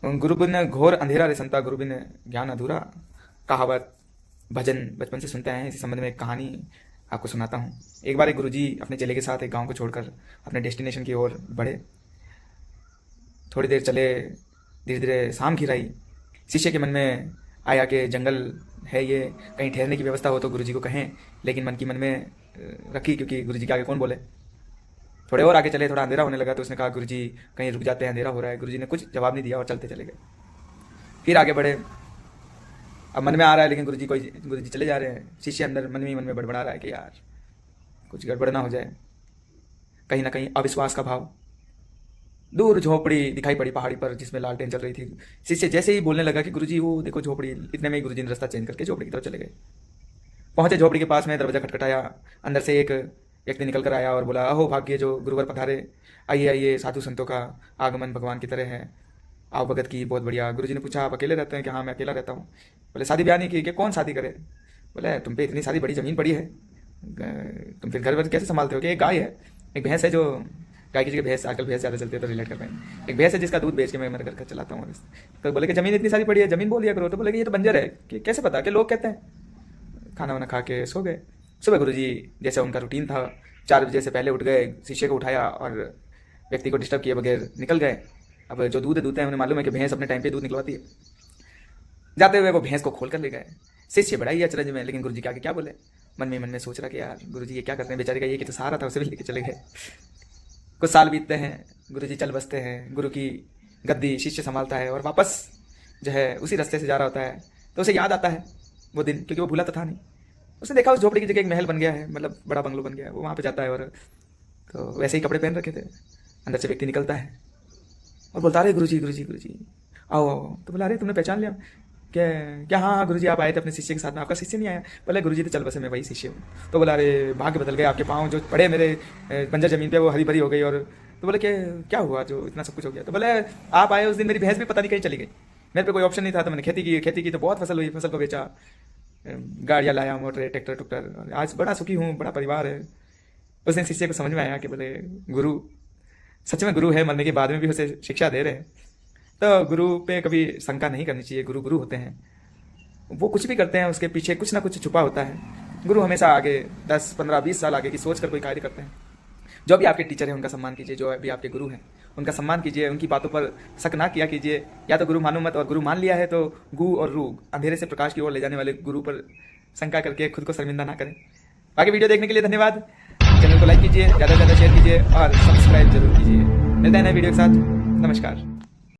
गुरु बिन घोर अंधेरा रे संता, गुरु बिन ज्ञान अधूरा। कहावत भजन बचपन से सुनते हैं। इसी संबंध में एक कहानी आपको सुनाता हूँ। एक बार एक गुरुजी अपने चेले के साथ एक गांव को छोड़कर अपने डेस्टिनेशन की ओर बढ़े। थोड़ी देर चले, धीरे धीरे शाम घिर आई। शिष्य के मन में आया कि जंगल है ये, कहीं ठहरने की व्यवस्था हो तो गुरुजी को कहें, लेकिन मन की मन में रखी, क्योंकि गुरुजी के आगे कौन बोले। थोड़े और आगे चले, थोड़ा अंधेरा होने लगा तो उसने कहा, गुरुजी कहीं रुक जाते हैं, अंधेरा हो रहा है। गुरुजी ने कुछ जवाब नहीं दिया और चलते चले गए। फिर आगे बढ़े। अब मन में आ रहा है, लेकिन गुरुजी चले जा रहे हैं। शिष्य अंदर मन में बड़बड़ा रहा है कि यार कुछ गड़बड़ ना हो जाए, कहीं ना कहीं अविश्वास का भाव। दूर झोपड़ी दिखाई पड़ी पहाड़ी पर, जिसमें लालटेन चल रही थी। शिष्य जैसे ही बोलने लगा कि गुरुजी वो देखो झोपड़ी, इतने में ही गुरुजी ने रास्ता चेंज करके झोपड़ी की तरफ चले गए। पहुंचे झोपड़ी के पास में, दरवाजा खटखटाया। अंदर से एक व्यक्ति निकल कर आया और बोला, अहो भाग्य जो गुरुवर पधारे, आइए आइए, साधु संतों का आगमन भगवान की तरह है, आओ भगत की, बहुत बढ़िया। गुरुजी ने पूछा, आप अकेले रहते हैं? कि हाँ मैं अकेला रहता हूँ। बोले शादी ब्याह नहीं की? कि कौन शादी करे? बोले तुम पे इतनी सारी बड़ी जमीन पड़ी है, तुम फिर घर वर कैसे संभालते हो? कि एक गाय है, एक भैंस है, जो गाय की जगह भैंस, आजकल भैंस ज़्यादा चलती है तो रिलेट कर पाएंगे। एक भैंस है जिसका दूध बेच के मैं मेरा घर चलाता हूँ। तो बोले कि जमीन इतनी सारी पड़ी है, जमीन बोल दिया करो। तो बोले कि ये तो बंजर है। कि कैसे पता? कि लोग कहते हैं। खाना वाना खा के सो गए। सुबह गुरुजी जैसे उनका रूटीन था, 4 बजे से पहले उठ गए, शिष्य को उठाया और व्यक्ति को डिस्टर्ब किए बगैर निकल गए। अब जो दूध दूते हैं उन्हें मालूम है कि भैंस अपने टाइम पे दूध निकलवाती है। जाते हुए वो भैंस को खोल कर ले गए। शिष्य बड़ा ही अचरज में, लेकिन गुरुजी के आगे क्या बोले। मन में सोच रहा कि यार गुरुजी ये क्या करते हैं, बेचारे का ये कि तो सहारा था, उसे भी लेके चले गए। कुछ साल बीतते हैं, गुरुजी चल बसते हैं, गुरु की गद्दी शिष्य संभालता है और वापस जो है उसी रास्ते से जा रहा होता है। तो उसे याद आता है वो दिन, क्योंकि वो भूला तो था नहीं। उसने देखा उस झोपड़ी की जगह एक महल बन गया है, मतलब बड़ा बंगलो बन गया है। वो वहाँ पे जाता है और तो वैसे ही कपड़े पहन रखे थे। अंदर से व्यक्ति निकलता है और बोलता, अरे गुरुजी गुरुजी गुरुजी आओ आओ। तो बोला, अरे तुमने पहचान लिया? क्या हाँ गुरुजी आप आए थे अपने शिष्य के साथ में, आपका शिष्य नहीं आया? बोले गुरुजी तो चल बसे, मैं वही शिष्य हूँ। तो बोला, अरे भाग्य बदल गए, आपके पाँव जो पड़े मेरे बंजर जमीन पे वो हरी भरी हो गई। और तो बोले कि क्या हुआ जो इतना सब कुछ हो गया? तो बोले आप आए उस दिन मेरी भैंस भी पता नहीं कहीं चली गई, मेरे पे कोई ऑप्शन नहीं था, तो मैंने खेती की तो बहुत फसल हुई, फसल को बेचा, गाड़ियाँ लाया, मोटर ट्रैक्टर टुक्टर, आज बड़ा सुखी हूँ, बड़ा परिवार है। उस दिन शिष्य को समझ में आया कि बोले गुरु सच में गुरु है, मरने के बाद में भी उसे शिक्षा दे रहे हैं। तो गुरु पे कभी शंका नहीं करनी चाहिए। गुरु गुरु होते हैं, वो कुछ भी करते हैं उसके पीछे कुछ ना कुछ छुपा होता है। गुरु हमेशा आगे 10, 15, 20 साल आगे की सोच कर कोई कार्य करते हैं। जो भी आपके टीचर हैं उनका सम्मान कीजिए, जो भी आपके गुरु हैं उनका सम्मान कीजिए, उनकी बातों पर शक ना किया कीजिए। या तो गुरु मानो मत, और गुरु मान लिया है तो गु और रू, अंधेरे से प्रकाश की ओर ले जाने वाले गुरु पर शंका करके खुद को शर्मिंदा ना करें। बाकी वीडियो देखने के लिए धन्यवाद। चैनल को लाइक कीजिए, ज़्यादा से ज़्यादा शेयर कीजिए और सब्सक्राइब जरूर कीजिए। मिलते हैं नए वीडियो के साथ। नमस्कार।